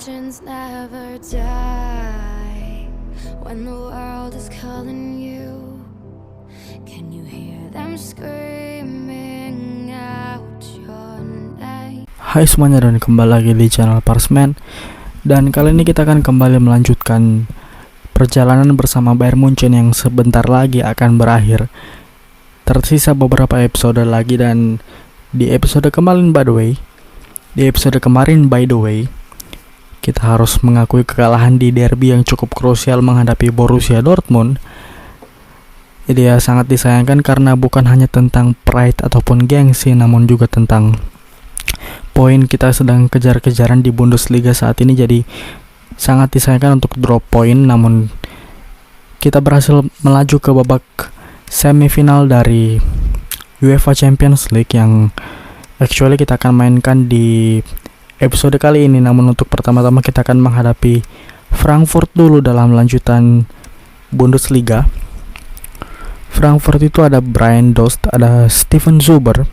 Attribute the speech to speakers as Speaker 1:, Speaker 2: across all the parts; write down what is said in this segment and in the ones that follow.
Speaker 1: legends never die. When the world is calling you, can you hear them screaming out your name?
Speaker 2: Hai semuanya, dan kembali lagi di channel Parsman. Dan kali ini kita akan kembali melanjutkan perjalanan bersama Bayern Munchen yang sebentar lagi akan berakhir. Tersisa beberapa episode lagi, dan di episode kemarin by the way, kita harus mengakui kekalahan di derby yang cukup krusial menghadapi Borussia Dortmund. Jadi ya, sangat disayangkan karena bukan hanya tentang pride ataupun gengsi, namun juga tentang poin kita sedang kejar-kejaran di Bundesliga saat ini. Jadi sangat disayangkan untuk drop poin, namun kita berhasil melaju ke babak semifinal dari UEFA Champions League yang actually kita akan mainkan di episode kali ini. Namun untuk pertama-tama kita akan menghadapi Frankfurt dulu dalam lanjutan Bundesliga. Frankfurt itu ada Brian Dost, ada Steven Zuber,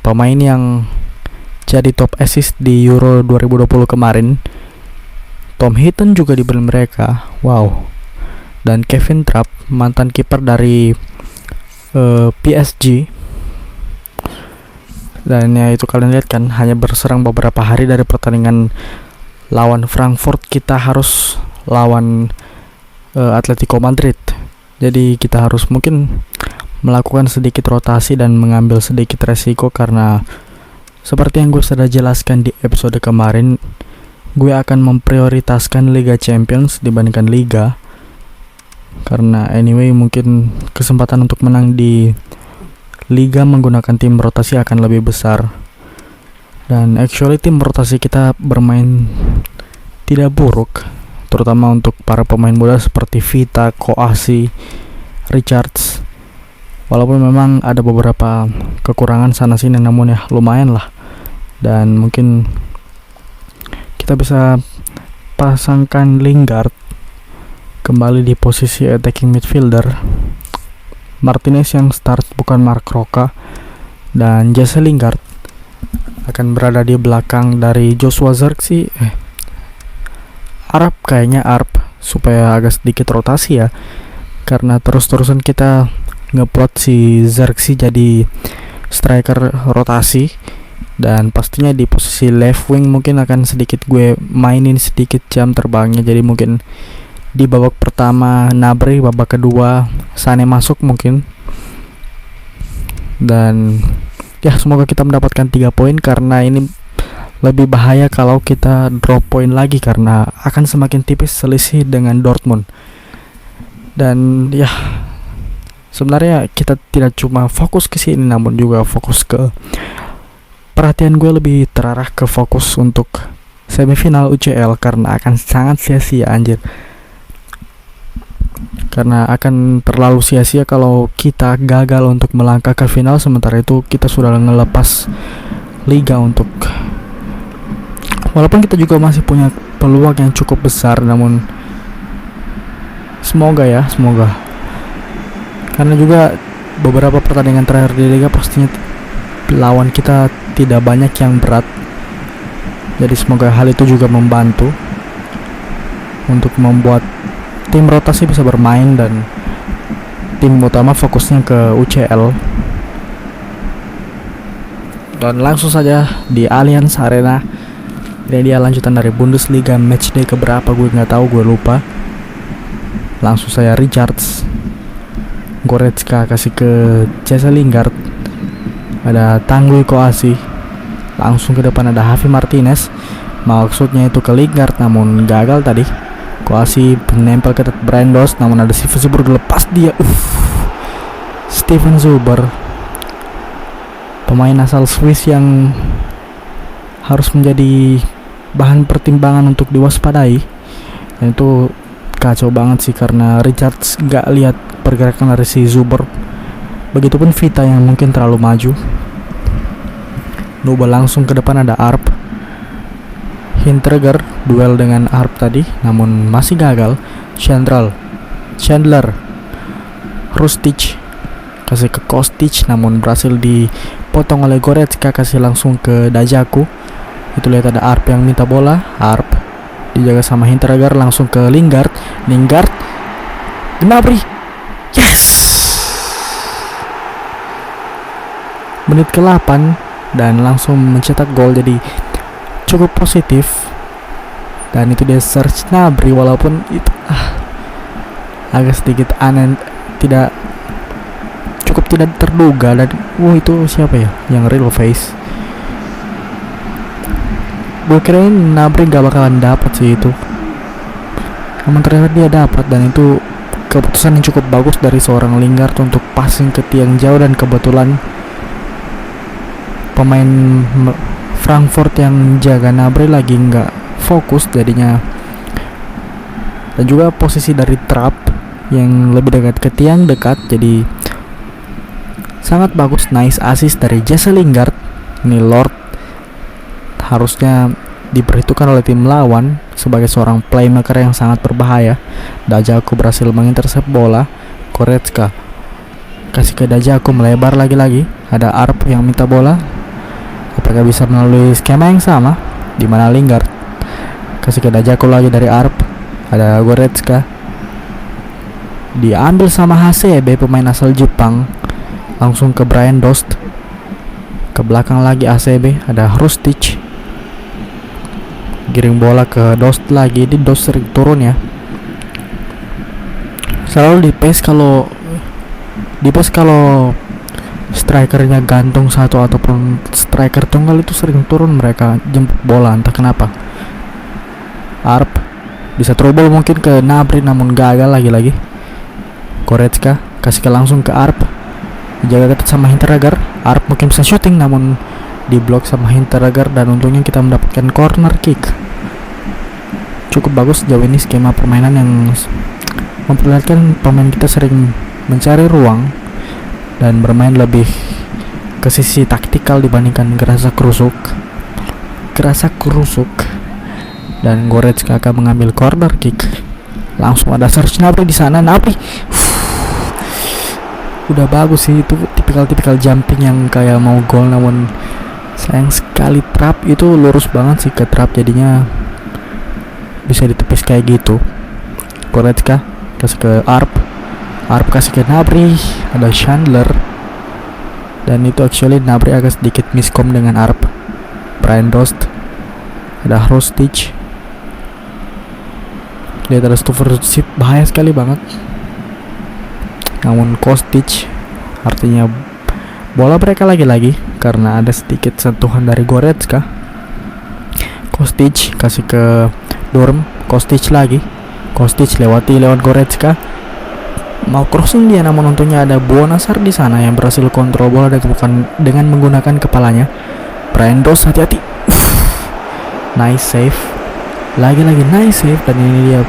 Speaker 2: pemain yang jadi top assist di Euro 2020 kemarin. Tom Heaton juga dibeli mereka, wow. Dan Kevin Trapp, mantan kiper dari PSG. Dan ya, itu kalian lihat kan, hanya berserang beberapa hari dari pertandingan lawan Frankfurt, kita harus lawan Atletico Madrid. Jadi kita harus mungkin melakukan sedikit rotasi dan mengambil sedikit resiko, karena seperti yang gue sudah jelaskan di episode kemarin, gue akan memprioritaskan Liga Champions dibandingkan Liga. Karena anyway, mungkin kesempatan untuk menang di Liga menggunakan tim rotasi akan lebih besar. Dan actually tim rotasi kita bermain tidak buruk, terutama untuk para pemain muda seperti Vita, Koasi, Richards. Walaupun memang ada beberapa kekurangan sana sini, namun ya lumayan lah. Dan mungkin kita bisa pasangkan Lingard kembali di posisi attacking midfielder. Martinez yang start, bukan Mark Roca. Dan Jesse Lingard akan berada di belakang dari Joshua Zirkzee. Arab supaya agak sedikit rotasi ya, karena terus-terusan kita ngeplot si Zirkzee jadi striker rotasi. Dan pastinya di posisi left wing mungkin akan sedikit gue mainin sedikit jam terbangnya. Jadi mungkin di babak pertama Gnabry, babak kedua Sané masuk mungkin. Dan ya, semoga kita mendapatkan 3 poin, karena ini lebih bahaya kalau kita drop poin lagi, karena akan semakin tipis selisih dengan Dortmund. Dan ya, sebenarnya kita tidak cuma fokus ke sini, namun juga fokus ke perhatian gue lebih terarah ke fokus untuk semifinal UCL, karena akan sangat sia-sia anjir. Karena akan terlalu sia-sia kalau kita gagal untuk melangkah ke final, sementara itu kita sudah ngelepas liga untuk, walaupun kita juga masih punya peluang yang cukup besar, namun semoga karena juga beberapa pertandingan terakhir di liga pastinya lawan kita tidak banyak yang berat. Jadi semoga hal itu juga membantu untuk membuat tim rotasi bisa bermain dan tim utama fokusnya ke UCL. Dan langsung saja di Allianz Arena. Ini dia lanjutan dari Bundesliga matchday keberapa gue nggak tahu, gue lupa. Langsung saya Richards, Goretzka kasih ke Jesse Lingard, ada Tanguy Koasi, langsung ke depan ada Javi Martinez. Maksudnya itu ke Lingard, namun gagal tadi. Koasi menempel ke Brian Dost, namun ada Steven Zuber lepas dia. Steven Zuber, pemain asal Swiss yang harus menjadi bahan pertimbangan untuk diwaspadai. Dan itu kacau banget sih, karena Richards gak lihat pergerakan dari si Zuber. Begitupun Vita yang mungkin terlalu maju. Nuba langsung ke depan ada Arp. Hinteregger duel dengan Arp tadi, namun masih gagal. Chandler, Rustic kasih ke Kostic, namun berhasil dipotong oleh Goretzka, kasih langsung ke Dajaku. Itu lihat ada Arp yang minta bola. Arp dijaga sama Hinteregger, langsung ke Lingard. Gnabry. Yes. Menit ke-8 dan langsung mencetak gol, jadi cukup positif. Dan itu dia Serge Gnabry, walaupun itu agak sedikit aneh, tidak terduga. Dan itu siapa ya yang real face? Gue kirain Gnabry gak bakalan dapat sih itu, namun ternyata dia dapat. Dan itu keputusan yang cukup bagus dari seorang Lingard untuk passing ke tiang jauh, dan kebetulan pemain Frankfurt yang jaga Gnabry lagi nggak fokus jadinya. Dan juga posisi dari trap yang lebih dekat ke tiang dekat, jadi sangat bagus. Nice assist dari Jesse Lingard. Ini Lord harusnya diperhitungkan oleh tim lawan sebagai seorang playmaker yang sangat berbahaya. Dajaku berhasil mengintercept bola. Goretzka kasih ke Dajaku, melebar lagi-lagi. Ada Arp yang minta bola. Apakah bisa melalui skema yang sama, di mana Lingard kasih ke Dajaku lagi dari Arp. Ada Goretzka, diambil sama HCB, pemain asal Jepang. Langsung ke Brian Dost. Ke belakang lagi ACB, ada Hrustic. Giring bola ke Dost lagi. Di Dost sering turun ya. Selalu di pace kalau strikernya gantung satu ataupun striker tunggal itu sering turun mereka jemput bola, entah kenapa. Arp bisa trouble mungkin ke Gnabry, namun gagal lagi. Goretzka kasih langsung ke Arp, dijaga ketat sama Hinteregger. Arp mungkin bisa shooting, namun diblok sama Hinteregger, dan untungnya kita mendapatkan corner kick. Cukup bagus sejauh ini skema permainan yang memperlihatkan pemain kita sering mencari ruang dan bermain lebih ke sisi taktikal dibandingkan gerasa kerusuk. Dan Goretzka akan mengambil corner kick. Langsung ada Serge Gnabry di sana. Gnabry udah bagus sih, itu tipikal jumping yang kayak mau gol, namun sayang sekali trap itu lurus banget sih ke trap, jadinya bisa ditepis kayak gitu. Goretzka kasih ke Arp kasih ke Gnabry. Ada Chandler, dan itu actually Gnabry agak sedikit miskom dengan Arp. Brian Dost, ada Hrustic. Lihat ada Stuffersip, bahaya sekali banget. Namun Kostic, artinya bola mereka lagi-lagi karena ada sedikit sentuhan dari Goretzka. Kostic kasih ke Durm. Kostic lewat Goretzka. Mau crossing dia, namun untungnya ada Bonasar di sana yang berhasil kontrol bola dengan menggunakan kepalanya. Brian Dost, hati-hati. Nice save. Lagi-lagi nice save. Dan ini dia,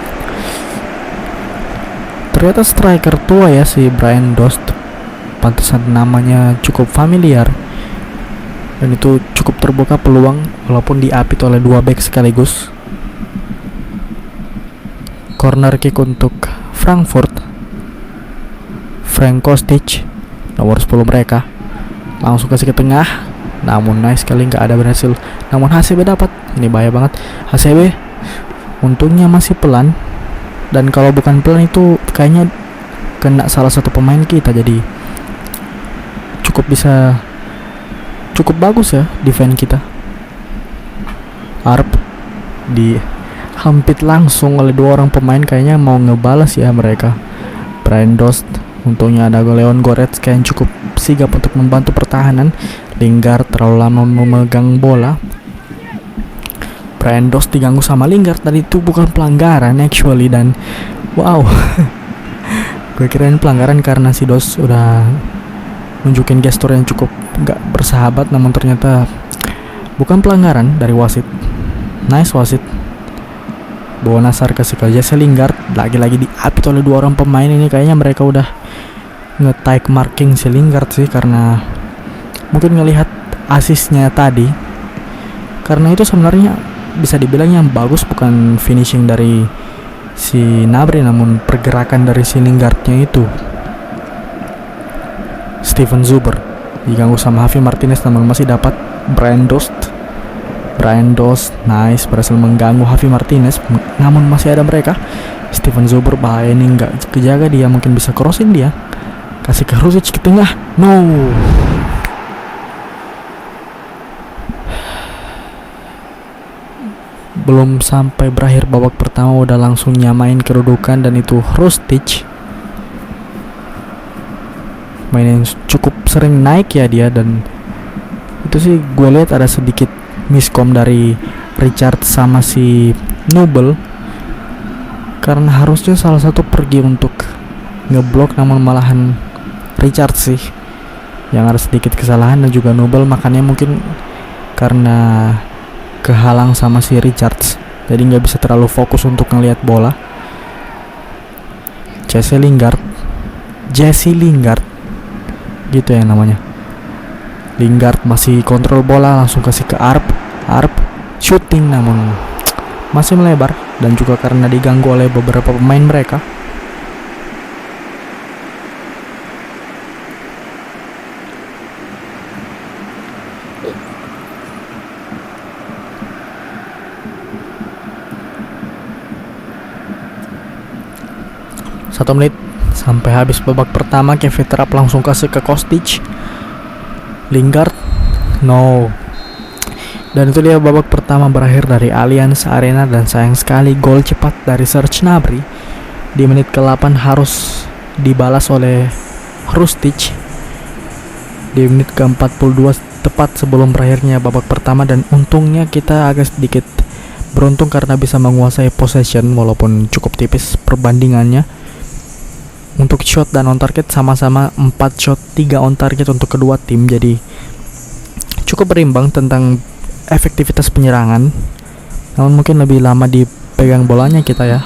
Speaker 2: ternyata striker tua ya si Brian Dost. Pantesan namanya cukup familiar. Dan itu cukup terbuka peluang walaupun diapit oleh dua back sekaligus. Corner kick untuk Frankfurt. Frank Kostic, nomor 10 mereka, langsung kasih ke tengah. Namun nice sekali, nggak ada berhasil. Namun HCB dapat. Ini bahaya banget. HCB untungnya masih pelan. Dan kalau bukan pelan itu kayaknya kena salah satu pemain kita. Jadi cukup bagus ya defense kita. Arp dihampit langsung oleh dua orang pemain, kayaknya mau ngebalas ya mereka. Brian Dost, untungnya ada Leon Goretzka yang cukup sigap untuk membantu pertahanan. Lingard terlalu lama memegang bola. Brian Dost diganggu sama Lingard, dan itu bukan pelanggaran actually. Dan wow, gue kirain pelanggaran karena si Dost udah nunjukin gestur yang cukup gak bersahabat, namun ternyata bukan pelanggaran dari wasit. Nice wasit. Bonasar kasih ke Jesse Lingard, lagi-lagi diapit oleh dua orang pemain ini. Kayaknya mereka udah nge-tag marking si Lingard sih, karena mungkin ngelihat asisnya tadi. Karena itu sebenarnya bisa dibilang yang bagus bukan finishing dari si Gnabry, namun pergerakan dari si Lingardnya itu. Steven Zuber diganggu sama Javi Martinez, namun masih dapat Brian Dost. Brian Dost, nice, berhasil mengganggu Javi Martinez, namun masih ada mereka. Steven Zuber bahaya ini, nggak kejaga dia, mungkin bisa crossin dia, kasih ke Hrusic ke tengah, no. Belum sampai berakhir babak pertama udah langsung nyamain kedudukan, dan itu Hrusic main yang cukup sering naik ya dia, dan itu sih gue lihat ada sedikit miskom dari Richard sama si Nubel, karena harusnya salah satu pergi untuk ngeblok, namun malahan Richard sih yang ada sedikit kesalahan, dan juga Nubel, makanya mungkin karena kehalang sama si Richards jadi nggak bisa terlalu fokus untuk ngelihat bola. Jesse Lingard gitu ya namanya. Lingard masih kontrol bola, langsung kasih ke Arp shooting, namun masih melebar, dan juga karena diganggu oleh beberapa pemain mereka. Satu menit sampai habis babak pertama, Kevin Trapp langsung kasih ke Kostic. Lingard, no. Dan itu dia babak pertama berakhir dari Allianz Arena, dan sayang sekali gol cepat dari Serge Gnabry di menit ke-8 harus dibalas oleh Hrusic di menit ke-42 tepat sebelum berakhirnya babak pertama. Dan untungnya kita agak sedikit beruntung karena bisa menguasai possession walaupun cukup tipis perbandingannya. Untuk shot dan on target sama-sama 4 shot, 3 on target untuk kedua tim, jadi cukup berimbang tentang efektivitas penyerangan. Namun mungkin lebih lama dipegang bolanya kita ya.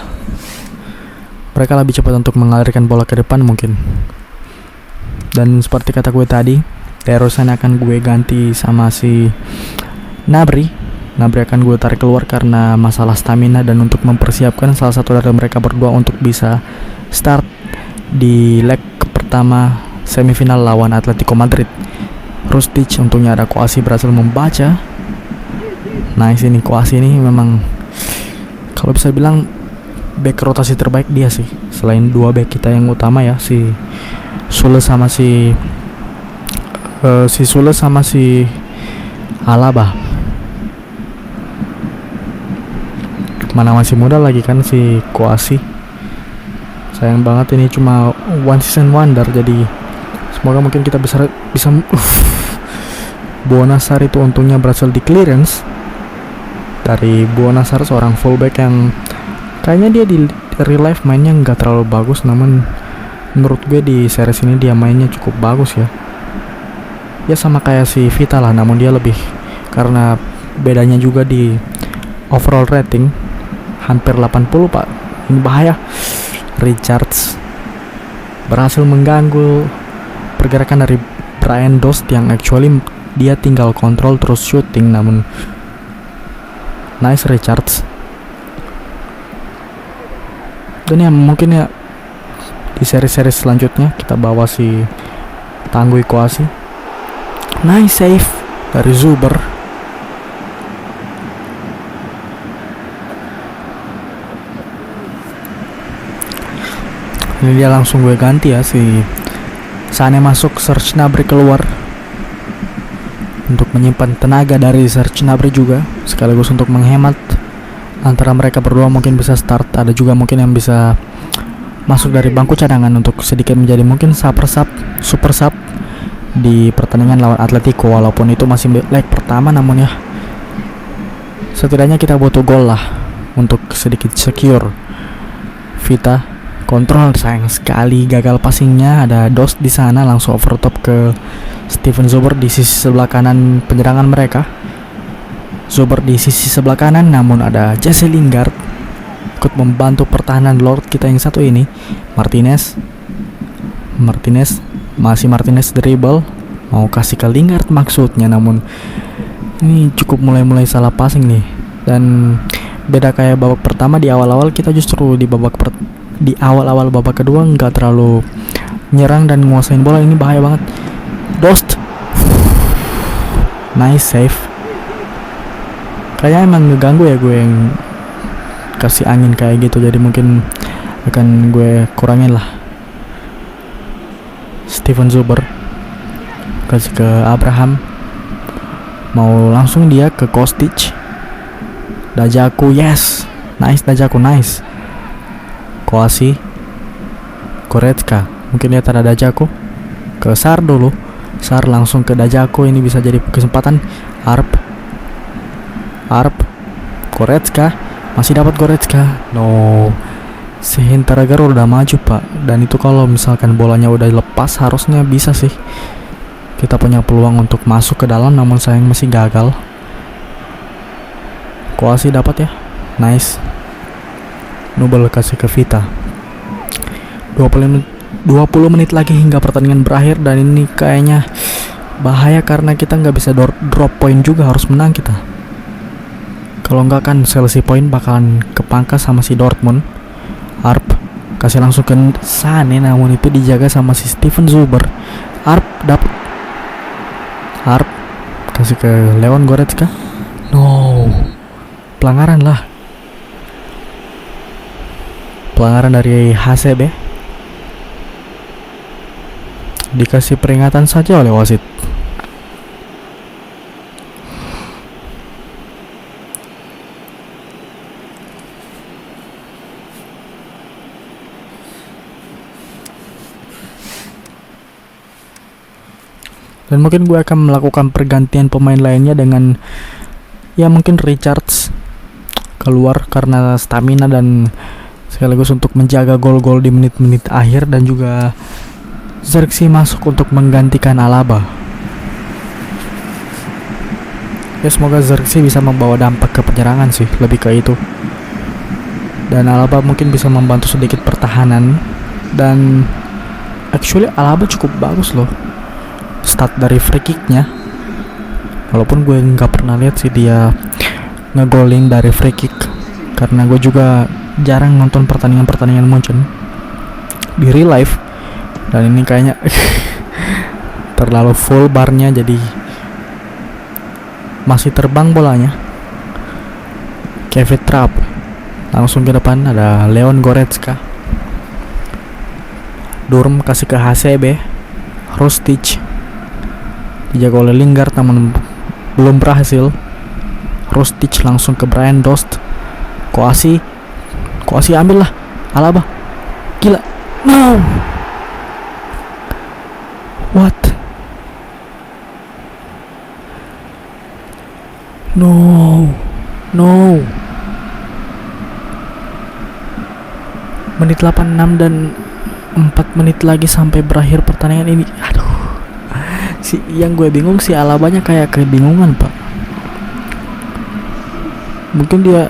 Speaker 2: Mereka lebih cepat untuk mengalirkan bola ke depan mungkin. Dan seperti kata gue tadi, Terosan akan gue ganti sama si Gnabry akan gue tarik keluar karena masalah stamina, dan untuk mempersiapkan salah satu dari mereka berdua untuk bisa start di leg pertama semifinal lawan Atletico Madrid. Hrusic untungnya ada Kouassi berhasil membaca. Nice, ini Kouassi ini memang kalau bisa bilang back rotasi terbaik dia sih, selain dua back kita yang utama ya, si Sule sama si Alaba. Mana masih muda lagi kan si Kouassi. Sayang banget ini cuma one season wonder, jadi semoga mungkin kita bisa Bonasar itu untungnya berhasil di clearance dari Bonasar, seorang fullback yang kayaknya dia di real life mainnya nggak terlalu bagus, namun menurut gue di series ini dia mainnya cukup bagus ya. Ya sama kayak si Vita lah, namun dia lebih, karena bedanya juga di overall rating hampir 80 pak. Ini bahaya. Richards berhasil mengganggu pergerakan dari Brian Dost yang actually dia tinggal kontrol terus shooting, namun nice Richards. Dan ya mungkin ya di seri-seri selanjutnya kita bawa si Tanguy Kouassi. Nice save dari Zuber. Ini dia langsung gue ganti ya, si Sané masuk, Serge Gnabry keluar untuk menyimpan tenaga dari Serge Gnabry juga, sekaligus untuk menghemat antara mereka berdua. Mungkin bisa start, ada juga mungkin yang bisa masuk dari bangku cadangan untuk sedikit menjadi mungkin super sub di pertandingan lawan Atletico, walaupun itu masih leg pertama, namun ya setidaknya kita butuh gol lah untuk sedikit secure. Vita kontrol, sayang sekali gagal passingnya. Ada Dost di sana, langsung over top ke Steven Zuber di sisi sebelah kanan penyerangan mereka. Zuber di sisi sebelah kanan, namun ada Jesse Lingard ikut membantu pertahanan Lord kita yang satu ini. Martinez dribble, mau kasih ke Lingard maksudnya, namun ini cukup mulai salah passing nih. Dan beda kayak babak pertama, di awal-awal kita justru di awal-awal babak kedua nggak terlalu nyerang dan nguasain bola. Ini bahaya banget. Dost, nice save. Kayaknya emang ngeganggu ya gue yang kasih angin kayak gitu, jadi mungkin akan gue kurangin lah. Steven Zuber kasih ke Abraham, mau langsung dia ke Kostic. Dajaku, yes, nice Dajaku, nice. Koasi, Goretzka, mungkin dia ada Dajaku ke Sar dulu. Sar langsung ke Dajaku, ini bisa jadi kesempatan. Arp, Goretzka, masih dapat Goretzka. No, si Hinteragar udah maju pak, dan itu kalau misalkan bolanya udah lepas harusnya bisa sih kita punya peluang untuk masuk ke dalam, namun sayang masih gagal. Koasi dapat ya, nice. Nubel kasih ke Vita. 20 menit lagi hingga pertandingan berakhir, dan ini kayaknya bahaya karena kita nggak bisa drop point juga, harus menang kita. Kalau nggak kan Chelsea point bakalan kepangkas sama si Dortmund. Arp kasih langsung ke Sane, namun itu dijaga sama si Steven Zuber. Arp dapat. Arp kasih ke Leon Goretzka. No, pelanggaran lah. Pelanggaran dari HCB. Dikasih peringatan saja oleh wasit. Dan mungkin gue akan melakukan pergantian pemain lainnya dengan ya mungkin Richards keluar karena stamina dan sekaligus untuk menjaga gol-gol di menit-menit akhir, dan juga Zirkzee masuk untuk menggantikan Alaba. Ya semoga Zirkzee bisa membawa dampak ke penyerangan sih, lebih ke itu. Dan Alaba mungkin bisa membantu sedikit pertahanan, dan actually Alaba cukup bagus loh stat dari free kicknya, walaupun gue nggak pernah lihat sih dia ngegolin dari free kick karena gue juga jarang nonton pertandingan Munchen di real life, dan ini kayaknya terlalu full barnya jadi masih terbang bolanya. Kevin Trapp langsung ke depan, ada Leon Goretzka. Durm kasih ke HCB. Rostic dijaga oleh Lingard namun belum berhasil. Rostic langsung ke Brian Dost. Koasi ambil lah. Alaba, gila, no, what, no, menit 86 dan 4 menit lagi sampai berakhir pertandingan ini. Aduh, yang gue bingung si Alabanya kayak kebingungan pak. Mungkin dia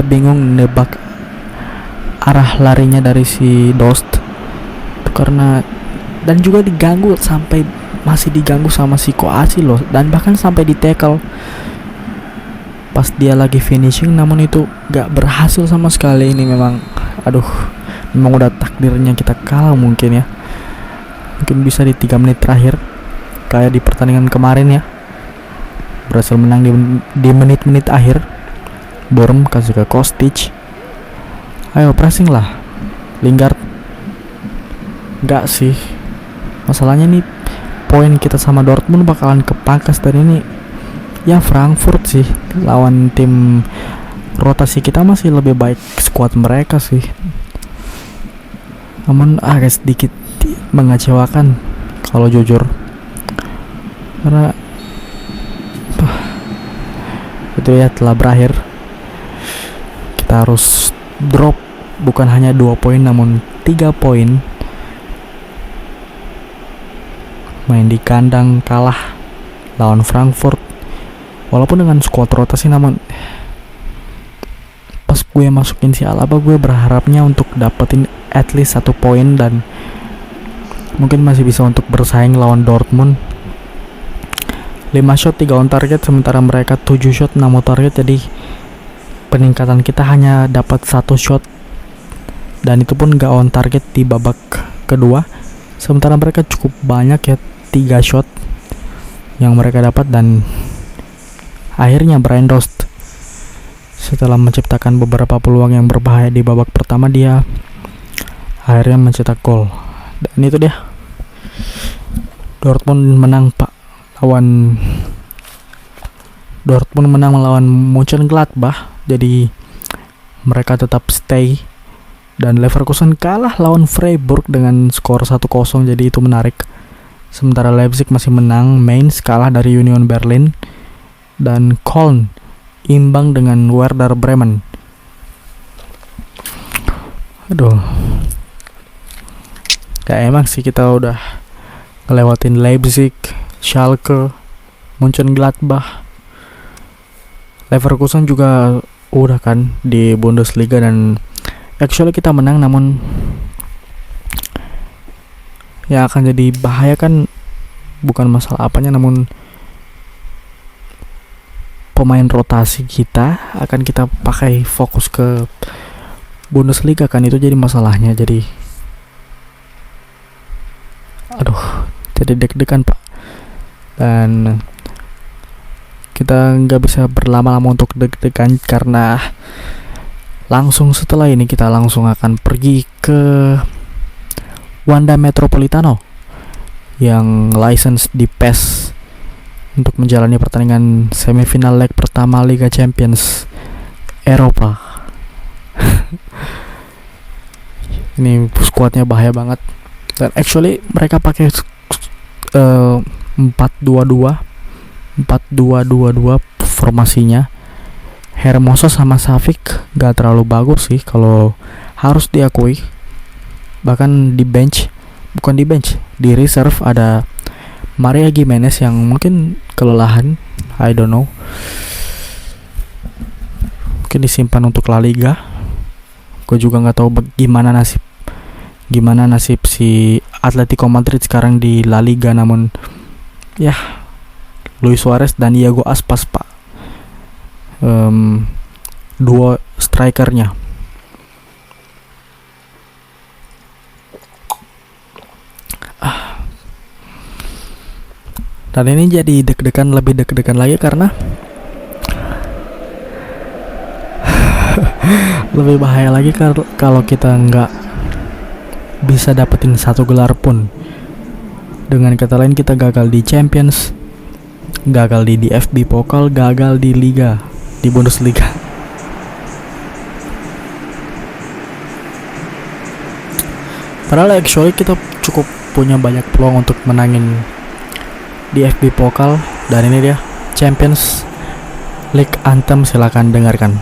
Speaker 2: bingung menebak arah larinya dari si Dost itu, karena dan juga diganggu masih diganggu sama si Koasi loh, dan bahkan sampai di tackle pas dia lagi finishing, namun itu gak berhasil sama sekali. Ini memang udah takdirnya kita kalah mungkin ya. Mungkin bisa di 3 menit terakhir kayak di pertandingan kemarin ya, berhasil menang di menit-menit akhir. Borm kasih ke Kostic. Ayo pressing lah Lingard. Enggak sih, masalahnya nih poin kita sama Dortmund bakalan kepangkas, dan ini ya Frankfurt sih lawan tim rotasi kita masih lebih baik skuad mereka sih, namun agak sedikit mengecewakan kalau jujur, karena itu ya telah berakhir. Kita harus drop bukan hanya 2 poin namun 3 poin. Main di kandang kalah lawan Frankfurt walaupun dengan skuad rotasi, namun pas gue masukin si Alaba gue berharapnya untuk dapetin at least 1 poin dan mungkin masih bisa untuk bersaing lawan Dortmund. 5 shot 3 on target, sementara mereka 7 shot 6 on target, jadi peningkatan kita hanya dapat 1 shot, dan itu pun gak on target di babak kedua, sementara mereka cukup banyak ya, 3 shot yang mereka dapat, dan akhirnya Brian Dost setelah menciptakan beberapa peluang yang berbahaya di babak pertama, dia akhirnya mencetak gol. Dan itu dia, Dortmund menang melawan Mönchengladbach. Jadi mereka tetap stay, dan Leverkusen kalah lawan Freiburg dengan skor 1-0. Jadi itu menarik. Sementara Leipzig masih menang, Mainz kalah dari Union Berlin, dan Köln imbang dengan Werder Bremen. Aduh, ya emang sih kita udah ngelewatin Leipzig, Schalke, Mönchengladbach, Leverkusen juga udah kan di Bundesliga, dan actually kita menang, namun yang akan jadi bahaya kan bukan masalah apanya, namun pemain rotasi kita akan kita pakai fokus ke Bundesliga kan, itu jadi masalahnya. Jadi jadi deg-degan Pak, dan kita nggak bisa berlama-lama untuk deg-degan, karena langsung setelah ini kita langsung akan pergi ke Wanda Metropolitano yang license di PES untuk menjalani pertandingan semifinal leg pertama Liga Champions Eropa. Ini skuadnya bahaya banget, dan actually mereka pakai 4-2-2 formasinya. Hermoso sama Savic gak terlalu bagus sih kalau harus diakui. Bahkan di reserve ada Maria Gimenez yang mungkin kelelahan, I don't know, mungkin disimpan untuk La Liga. Gue juga nggak tahu gimana nasib si Atletico Madrid sekarang di La Liga, namun ya Luis Suarez dan Iago Aspas Pak, duo strikernya. Dan ini jadi lebih deg-degan lagi karena lebih bahaya lagi kalau kita nggak bisa dapetin satu gelar pun. Dengan kata lain, kita gagal di Champions, gagal di DFB Pokal, gagal di Liga, di Bundesliga. Padahal actually kita cukup punya banyak peluang untuk menangin DFB Pokal, dan ini dia Champions League Anthem, silakan dengarkan.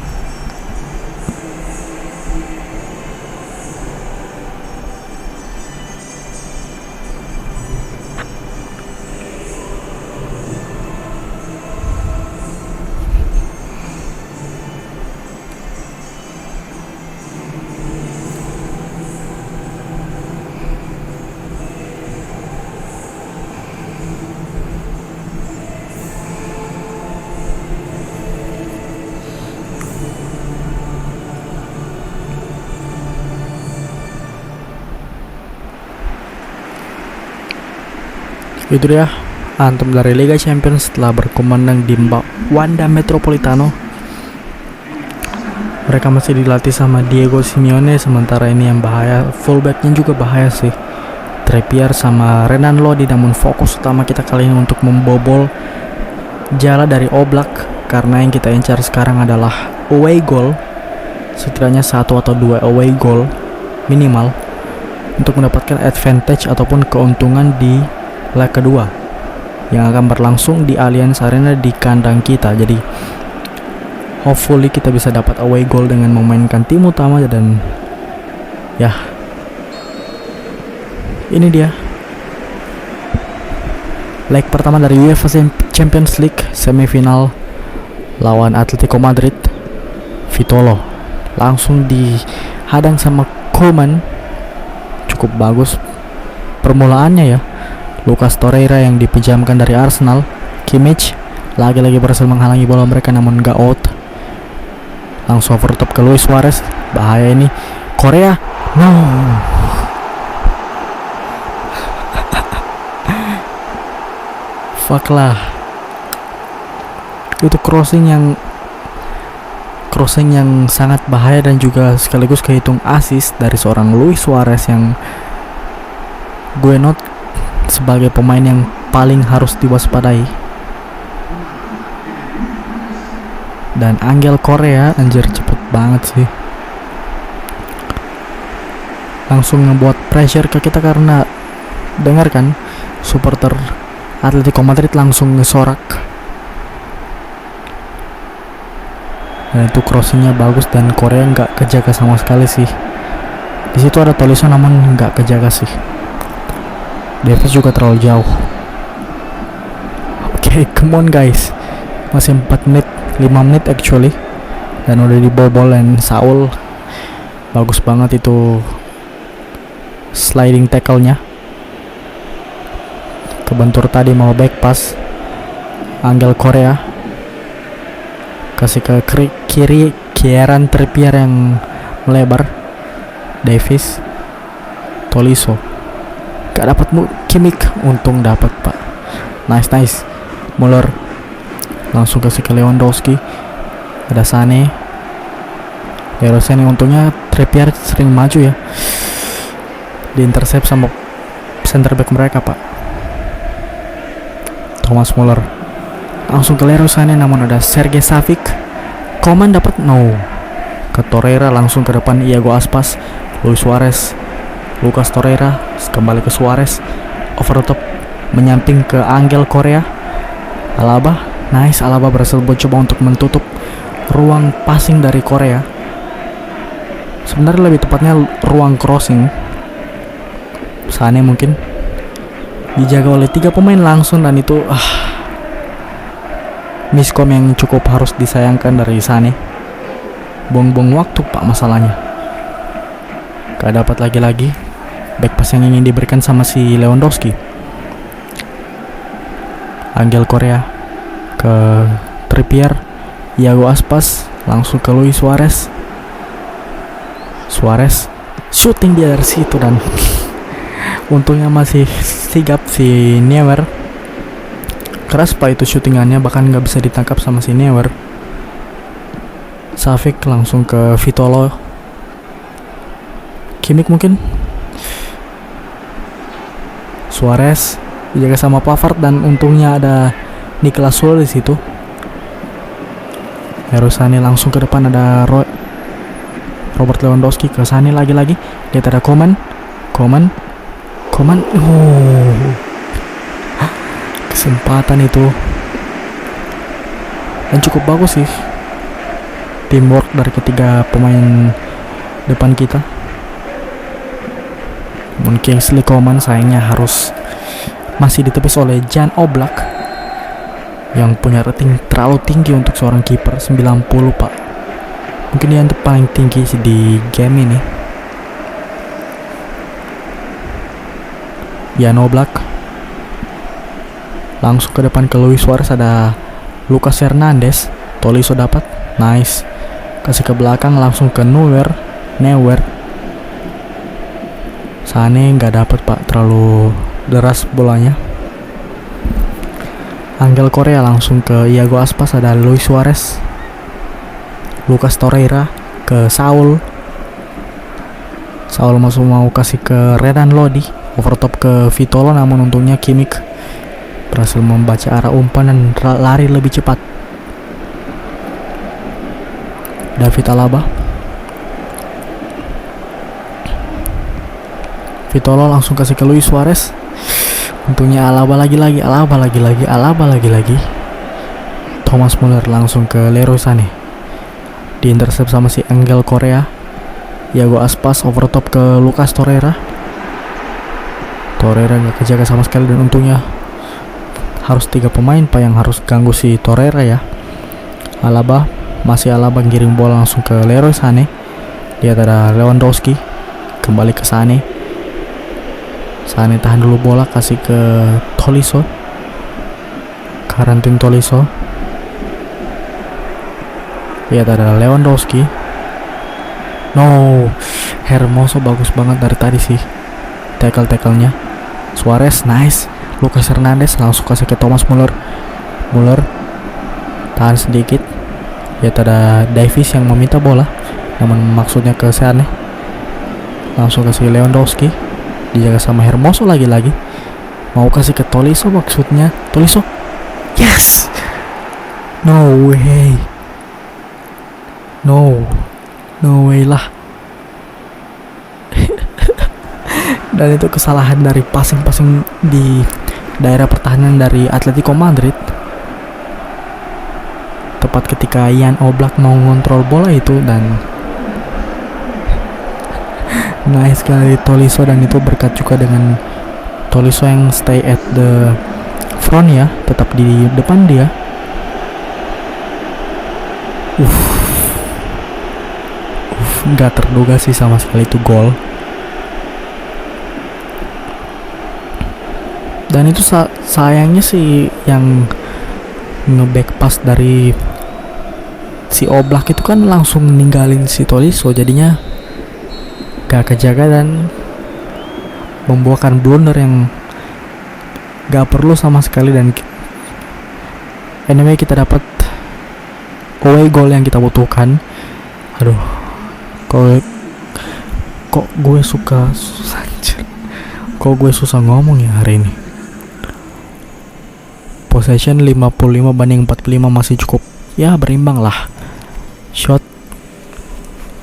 Speaker 2: Itu dia anthem dari Liga Champions setelah berkumandang di Wanda Metropolitano. Mereka masih dilatih sama Diego Simeone, sementara ini yang bahaya fullbacknya juga bahaya sih, Trippier sama Renan Lodi. Namun fokus utama kita kali ini untuk membobol jala dari Oblak, karena yang kita incar sekarang adalah away goal, setidaknya 1 atau 2 away goal minimal untuk mendapatkan advantage ataupun keuntungan di leg kedua yang akan berlangsung di Allianz Arena di kandang kita. Jadi hopefully kita bisa dapat away goal dengan memainkan tim utama, dan ya ini dia leg pertama dari UEFA Champions League semifinal lawan Atletico Madrid. Vitolo langsung dihadang sama Koeman, cukup bagus permulaannya ya. Lucas Torreira yang dipinjamkan dari Arsenal. Kimmich lagi-lagi berhasil menghalangi bola mereka, namun gak out. Langsung over top ke Luis Suarez, bahaya ini. Korea, no. Fuck lah. Itu crossing yang sangat bahaya dan juga sekaligus kehitung assist dari seorang Luis Suarez yang gue note sebagai pemain yang paling harus diwaspadai. Dan Angel Korea, anjir cepet banget sih, langsung ngebuat pressure ke kita karena dengar kan, supporter Atletico Madrid langsung ngesorak. Dan itu crossingnya bagus dan Korea nggak kejaga sama sekali sih. Di situ ada Tolisso namun nggak kejaga sih. Davis juga terlalu jauh. Oke, come on guys. Masih 4 menit, 5 menit actually. Dan udah dibobol dan Saul bagus banget itu sliding tackle-nya. Kebentur tadi mau back pass. Angel Korea kasih ke kiri, Kieran Trippier yang melebar. Davis, Tolisso gak dapat Kimmich, untung dapat pak. Nice. Muller langsung kasih ke Lewandowski. Ada Sané, untungnya Trippier sering maju ya, diintercept sama center back mereka pak. Thomas Muller langsung ke Leroy Sané namun ada Sergej Savic. Coman dapat ke Torreira, langsung ke depan Iago Aspas, Luis Suarez, Lucas Torreira kembali ke Suarez, over the top menyamping ke Angel Korea. Alaba, nice. Alaba berhasil coba untuk menutup ruang passing dari Korea. Sebenarnya lebih tepatnya ruang crossing. Sané mungkin dijaga oleh 3 pemain langsung dan itu miskom yang cukup harus disayangkan dari Sané. Buang-buang waktu pak masalahnya. Gak dapat lagi back pass yang ingin diberikan sama si Lewandowski. Angel Korea ke Trippier, Iago Aspas langsung ke Luis Suarez. Shooting dia dari situ dan untungnya masih sigap si Neuer. Keras pak itu shootingannya, bahkan nggak bisa ditangkap sama si Neuer. Savic langsung ke Vitolo. Kimmich mungkin. Suarez dijaga sama Pavard dan untungnya ada Niklas Süle di situ. Leroy Sané langsung ke depan, ada Robert Lewandowski ke Sané lagi. Lihat ada Coman. Kesempatan itu dan cukup bagus sih teamwork dari ketiga pemain depan kita. Namun Kingsley Coman sayangnya masih ditepis oleh Jan Oblak yang punya rating terlalu tinggi untuk seorang kiper, 90 pak. Mungkin dia untuk paling tinggi di game ini. Jan Oblak langsung ke depan ke Luis Suarez, ada Lucas Hernandez. Tolisso dapat, nice. Kasih ke belakang langsung ke Neuer. Sané nggak dapat pak, terlalu deras bolanya. Angel Korea langsung ke Iago Aspas, ada Luis Suarez. Lucas Torreira ke Saul masuk mau kasih ke Renan Lodi, over top ke Vitolo namun untungnya Kimmich berhasil membaca arah umpan dan lari lebih cepat. David Alaba, Vitolo langsung kasih ke Luis Suarez. Untungnya Alaba lagi. Thomas Muller langsung ke Leroy Sané, diintercept sama si Angel Korea. Iago Aspas over top ke Lucas Torreira nggak kejaga sama sekali dan untungnya harus 3 pemain pak yang harus ganggu si Torreira ya. Alaba ngiring bola langsung ke Leroy Sané. Lihat ada Lewandowski kembali ke Sané tahan dulu bola, kasih ke Tolisso, karantin Tolisso. Lihat ada Lewandowski. Hermoso bagus banget dari tadi sih tackle-nya. Suarez nice. Lucas Hernandez langsung kasih ke Thomas Muller tahan sedikit. Lihat ada Davis yang meminta bola, namun maksudnya ke Sane. Langsung kasih Lewandowski, dijaga sama Hermoso lagi-lagi. Mau kasih ke Tolisso maksudnya. Tolisso, yes, no way, no way lah. Dan itu kesalahan dari passing di daerah pertahanan dari Atletico Madrid. Tepat ketika Jan Oblak mau ngontrol bola itu, dan nice sekali Tolisso, dan itu berkat juga dengan Tolisso yang stay at the front ya, tetap di depan dia. Nggak terduga sih sama sekali itu gol. Dan itu sayangnya sih yang nge-back pass dari si Oblak itu kan langsung ninggalin si Tolisso, jadinya gak kejaga dan membuahkan blunder yang gak perlu sama sekali. Dan anyway, kita dapat away goal yang kita butuhkan. Aduh, kok gue susah ngomong ya hari ini. Possession 55 banding 45 masih cukup ya, berimbang lah. Shot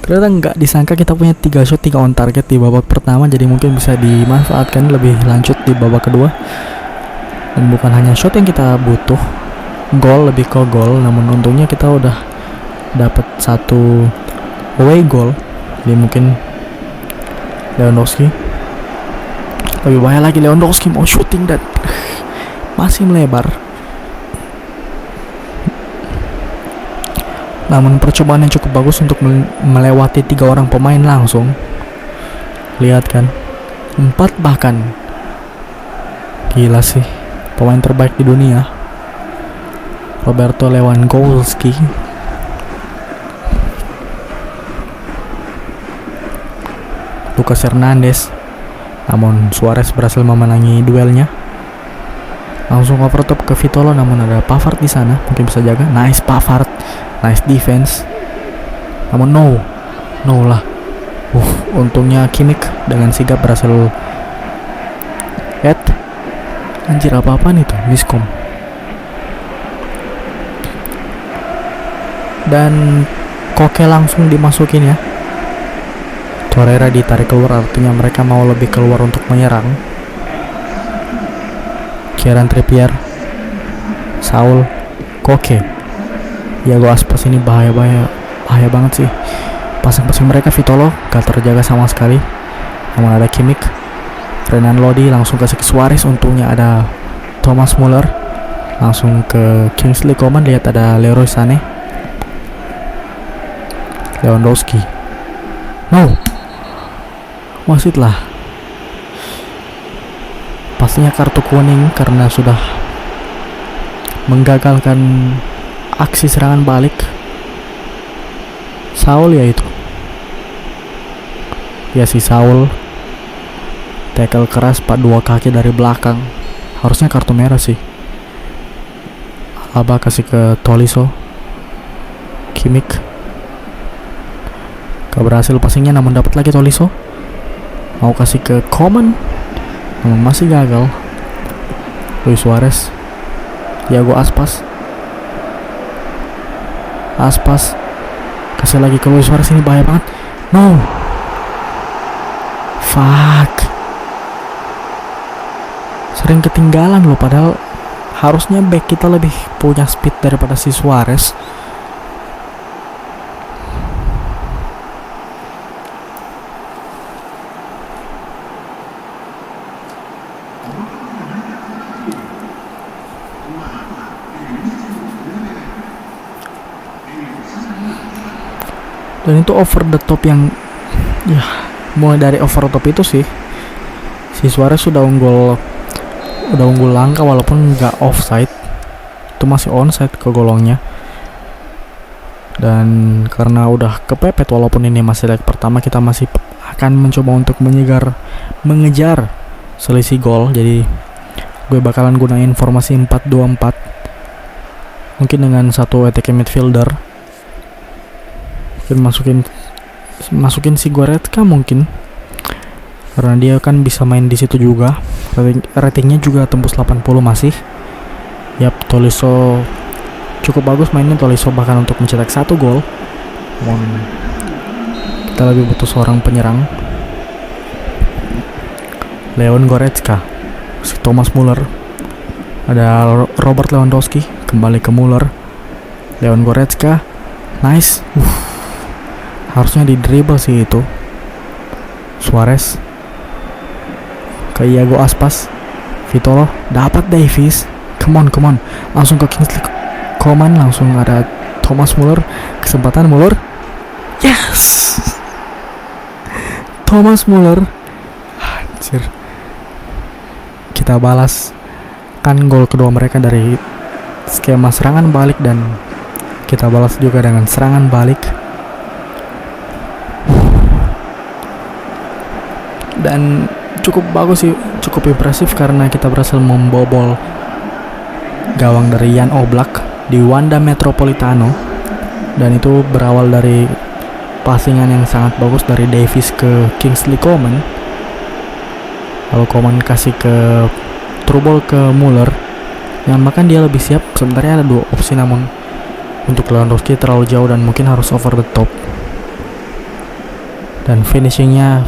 Speaker 2: ternyata nggak disangka kita punya 3 shot 3 on target di babak pertama, jadi mungkin bisa dimanfaatkan lebih lanjut di babak kedua. Dan bukan hanya shot yang kita butuh, gol, lebih ke gol. Namun untungnya kita udah dapat 1 away goal. Jadi mungkin Lewandowski, lebih bahaya lagi, Lewandowski mau shooting dan masih melebar. Namun percobaan yang cukup bagus untuk melewati 3 orang pemain langsung. Lihat kan, 4 bahkan. Gila sih, pemain terbaik di dunia, Roberto Lewandowski. Lucas Hernandez, namun Suarez berhasil memenangi duelnya. Langsung overtop ke Vitolo, namun ada Pavard di sana, mungkin bisa jaga. Nice Pavard, nice defense. Namun no lah. Untungnya Kimmich dengan sigap berhasil head. Anjir, apa-apaan itu, miskom. Dan Koke langsung dimasukin ya. Torreira ditarik keluar, artinya mereka mau lebih keluar untuk menyerang. Kieran Trippier, Saul, Koke, Iago Aspas, ini bahaya banget sih. Pasang-pasang mereka Vitolo gak terjaga sama sekali. Namun ada Kimmich, Renan Lodi langsung kasih ke Suarez. Untungnya ada Thomas Muller, langsung ke Kingsley Coman. Lihat ada Leroy Sané, Lewandowski. No, wasit lah. Pastinya kartu kuning karena sudah menggagalkan aksi serangan balik Saul ya itu. Ya si Saul tackle keras 2 kaki dari belakang. Harusnya kartu merah sih. Alaba kasih ke Tolisso, Kimmich. Gak berhasil passingnya, namun dapat lagi Tolisso. Mau kasih ke Coman, namun masih gagal. Luis Suarez, Iago Aspas, kasih lagi ke Luis Suarez. Ini bahaya banget. No, fuck, sering ketinggalan loh. Padahal harusnya back kita lebih punya speed daripada si Suarez. Dan itu over the top yang ya, mulai dari over the top itu sih si Suarez sudah unggul langka, walaupun nggak offside, itu masih onside ke golongnya. Dan karena udah kepepet, walaupun ini masih leg pertama, kita masih akan mencoba untuk mengejar selisih gol. Jadi gue bakalan gunain formasi 4-2-4 mungkin dengan satu attacking midfielder, mungkin masukin si Goretzka mungkin, karena dia kan bisa main di situ juga. Ratingnya juga tembus 80 masih. Yap, Tolisso cukup bagus mainnya, Tolisso bahkan untuk mencetak 1 gol. Kita lebih butuh seorang penyerang. Leon Goretzka, si Thomas Muller, ada Robert Lewandowski, kembali ke Muller. Leon Goretzka, nice. Harusnya di dribble sih itu. Suarez ke Iago Aspas, Vitolo dapat Davies, come on, langsung ke Kingsley Coman, langsung ada Thomas Muller, kesempatan Muller, yes, Thomas Muller, anjir. Kita balas kan gol kedua mereka dari skema serangan balik, dan kita balas juga dengan serangan balik. Dan cukup bagus sih, cukup impresif karena kita berhasil membobol gawang dari Jan Oblak di Wanda Metropolitano, dan itu berawal dari passingan yang sangat bagus dari Davies ke Kingsley Coman, lalu Coman kasih ke through ke Muller, yang bahkan dia lebih siap. Sebenarnya ada 2 opsi, namun untuk Lewandowski terlalu jauh dan mungkin harus over the top, dan finishingnya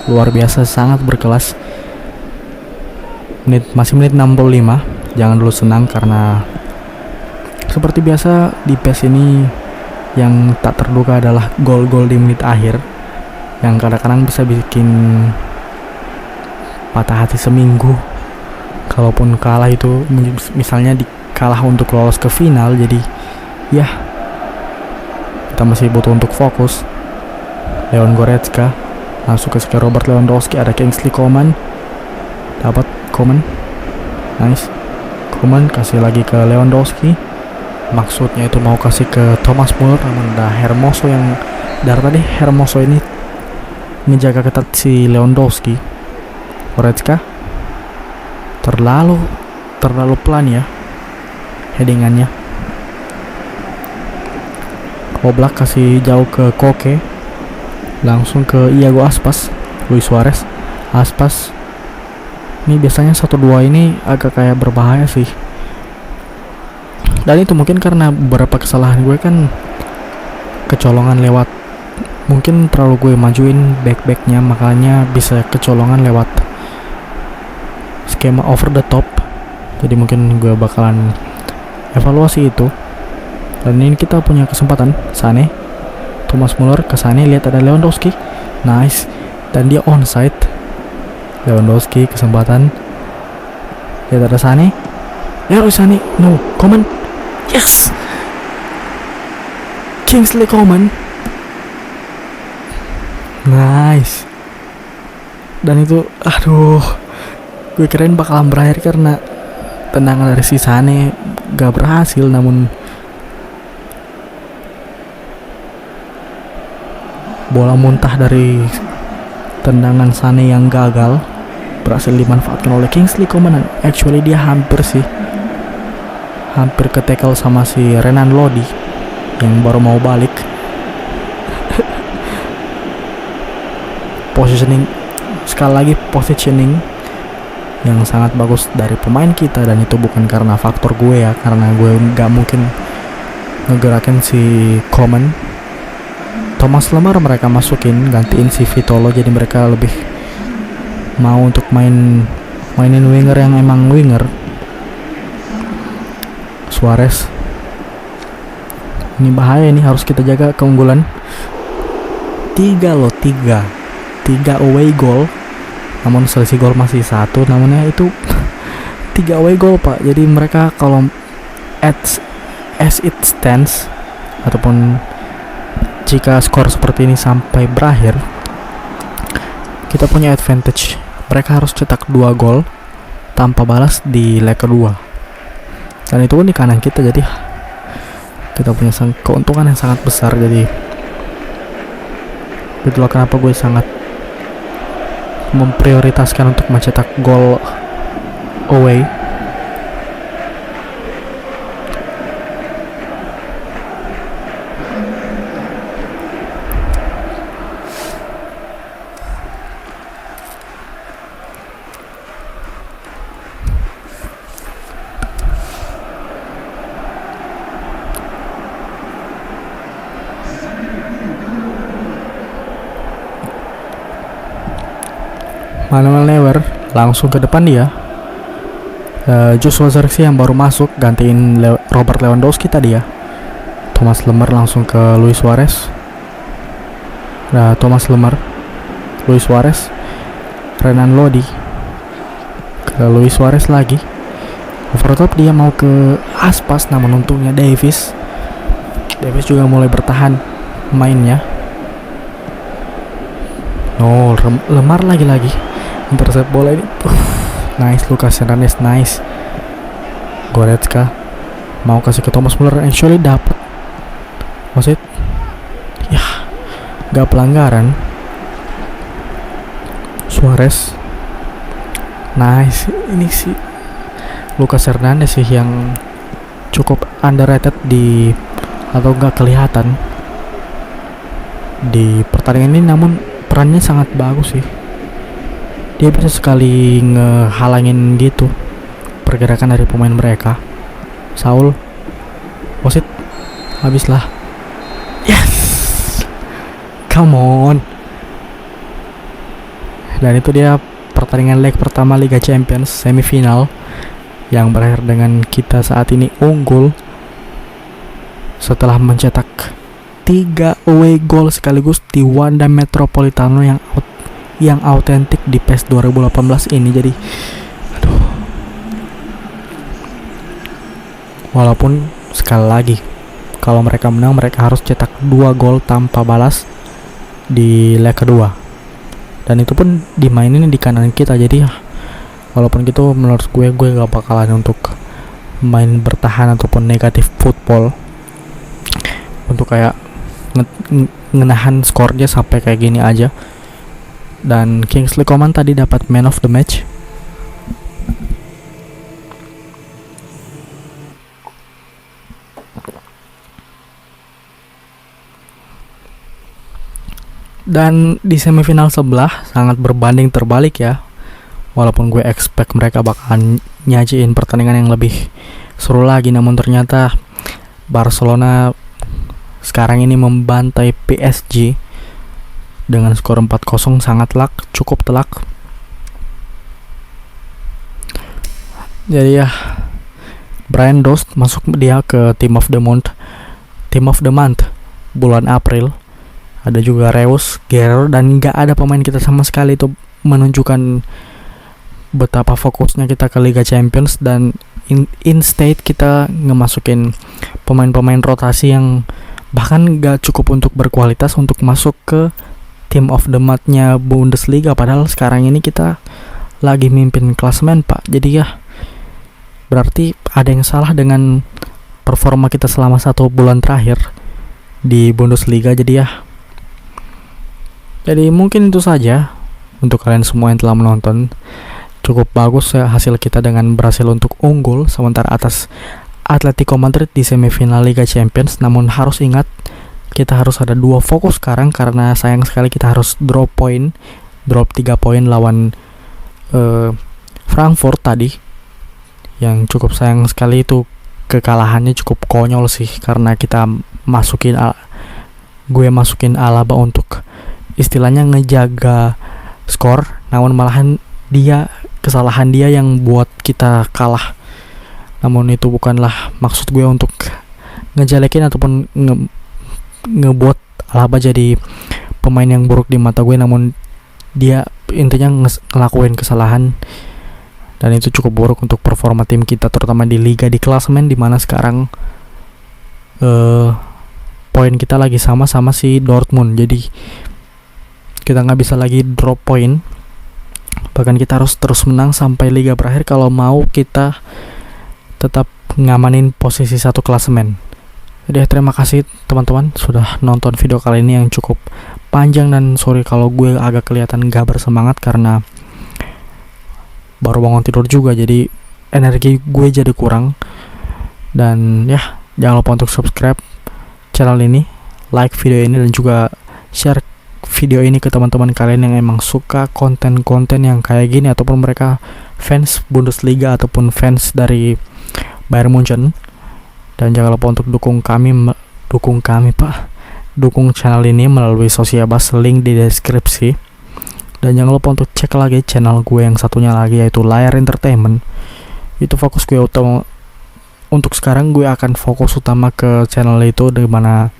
Speaker 2: luar biasa, sangat berkelas. Masih menit 65. Jangan dulu senang, karena seperti biasa di PES ini yang tak terduga adalah gol-gol di menit akhir, yang kadang-kadang bisa bikin patah hati seminggu. Kalaupun kalah itu, misalnya kalah untuk lolos ke final, jadi ya kita masih butuh untuk fokus. Leon Goretzka langsung ke Robert Lewandowski, ada Kingsley Coman, dapat Coman, nice. Coman kasih lagi ke Lewandowski, maksudnya itu mau kasih ke Thomas Muller, namun ada Hermoso yang dari tadi Hermoso ini menjaga ketat si Lewandowski. Goretzka terlalu pelan ya headingannya. Oblak kasih jauh ke Koke, langsung ke Iago Aspas, Luis Suarez, Aspas. Ini biasanya 1-2 ini agak kayak berbahaya sih. Dan itu mungkin karena beberapa kesalahan gue kan kecolongan lewat, mungkin terlalu gue majuin back-backnya, makanya bisa kecolongan lewat skema over the top. Jadi mungkin gue bakalan evaluasi itu. Dan ini kita punya kesempatan, Sane, Thomas Muller ke Sane, lihat ada Lewandowski, nice, dan dia onside. Lewandowski kesempatan, lihat ada Sane, Leroy Sane, no, Coman, yes, Kingsley Coman, nice. Dan itu, aduh, gue kirain bakalan berakhir karena tendangan dari si Sane gak berhasil, namun bola muntah dari tendangan Sane yang gagal berhasil dimanfaatkan oleh Kingsley Coman. Actually dia hampir ke tackle sama si Renan Lodi yang baru mau balik. Positioning yang sangat bagus dari pemain kita, dan itu bukan karena faktor gue ya, karena gue gak mungkin ngegerakin si Coman. Thomas Lemar mereka masukin, gantiin si Vitolo, jadi mereka lebih mau untuk mainin winger yang emang winger. Suarez, ini bahaya, ini harus kita jaga keunggulan. 3 away goal, namun selisih gol masih 1, namun ya itu 3 away goal pak. Jadi mereka kalau as it stands, ataupun jika skor seperti ini sampai berakhir, kita punya advantage. Mereka harus cetak 2 gol tanpa balas di leg kedua, dan itu pun di kanan kita, jadi kita punya keuntungan yang sangat besar. Jadi itulah kenapa gue sangat memprioritaskan untuk mencetak gol away. Manuel Neuer langsung ke depan dia. Joshua Zirkzee yang baru masuk gantiin Robert Lewandowski tadi ya. Thomas Lemar langsung ke Luis Suarez. Thomas Lemar, Luis Suarez, Renan Lodi ke Luis Suarez lagi. Overtop dia mau ke Aspas, namun untungnya Davis juga mulai bertahan mainnya. Lemar lagi intercept bola ini. Nice, Lucas Hernandez, nice. Goretzka mau kasih ke Thomas Muller, actually dapat. Wasit, ya, gak pelanggaran. Suarez, nice. Ini sih Lucas Hernandez sih yang cukup underrated atau gak kelihatan di pertandingan ini, namun perannya sangat bagus sih. Dia bisa sekali ngehalangin gitu pergerakan dari pemain mereka. Saul, wasit, habislah. Yes, come on. Dan itu dia pertandingan leg pertama Liga Champions semifinal yang berakhir dengan kita saat ini unggul setelah mencetak 3 away goal sekaligus di Wanda Metropolitano yang autentik di PES 2018 ini. Jadi walaupun sekali lagi kalau mereka menang, mereka harus cetak 2 gol tanpa balas di leg kedua, dan itu pun dimainin di kanan kita. Jadi walaupun gitu, menurut gue gak bakalan untuk main bertahan ataupun negatif football untuk kayak ngenahan skornya sampai kayak gini aja. Dan Kingsley Coman tadi dapat man of the match. Dan di semifinal sebelah sangat berbanding terbalik ya. Walaupun gue expect mereka bakalan nyajiin pertandingan yang lebih seru lagi, namun ternyata Barcelona sekarang ini membantai PSG dengan skor 4-0, sangat cukup telak. Jadi ya, Brian Dost masuk dia ke Team of the Month bulan April. Ada juga Reus, Guerrero, dan gak ada pemain kita sama sekali. Itu menunjukkan betapa fokusnya kita ke Liga Champions, dan instead kita ngemasukin pemain-pemain rotasi yang bahkan gak cukup untuk berkualitas untuk masuk ke Team of the Month-nya Bundesliga. Padahal sekarang ini kita lagi mimpin klasemen, Pak. Jadi ya, berarti ada yang salah dengan performa kita selama 1 bulan terakhir di Bundesliga. Jadi mungkin itu saja untuk kalian semua yang telah menonton. Cukup bagus ya hasil kita dengan berhasil untuk unggul sementara atas Atletico Madrid di semifinal Liga Champions. Namun harus ingat, kita harus ada 2 fokus sekarang, karena sayang sekali kita harus drop 3 poin lawan Frankfurt tadi, yang cukup sayang sekali. Itu kekalahannya cukup konyol sih, karena gue masukin Alaba untuk istilahnya ngejaga skor, namun malahan kesalahan dia yang buat kita kalah. Namun itu bukanlah maksud gue untuk ngejelekin ataupun ngebuat Alaba jadi pemain yang buruk di mata gue, namun dia intinya ngelakuin kesalahan, dan itu cukup buruk untuk performa tim kita, terutama di liga, di klasemen, dimana sekarang poin kita lagi sama si Dortmund. Jadi kita nggak bisa lagi drop poin, bahkan kita harus terus menang sampai liga berakhir kalau mau kita tetap ngamanin posisi 1 klasemen. Jadi terima kasih teman-teman sudah nonton video kali ini yang cukup panjang, dan sorry kalau gue agak kelihatan gak bersemangat karena baru bangun tidur juga, jadi energi gue jadi kurang. Dan ya, jangan lupa untuk subscribe channel ini, like video ini, dan juga share video ini ke teman-teman kalian yang emang suka konten-konten yang kayak gini, ataupun mereka fans Bundesliga ataupun fans dari Bayern Munchen. Dan jangan lupa untuk dukung channel ini melalui Sociabas, link di deskripsi. Dan jangan lupa untuk cek lagi channel gue yang satunya lagi, yaitu Layar Entertainment. Itu fokus gue utama. Untuk sekarang gue akan fokus utama ke channel itu, dimana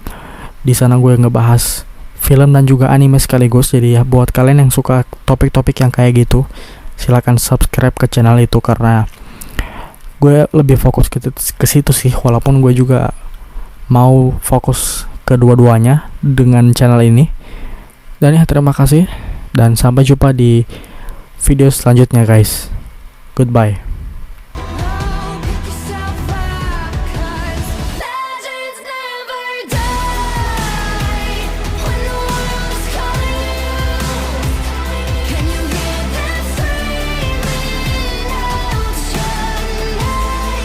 Speaker 2: di sana gue ngebahas film dan juga anime sekaligus. Jadi ya, buat kalian yang suka topik-topik yang kayak gitu, silakan subscribe ke channel itu, karena gue lebih fokus ke situ sih. Walaupun gue juga mau fokus kedua-duanya dengan channel ini. Dan ya, terima kasih dan sampai jumpa di video selanjutnya guys. Goodbye.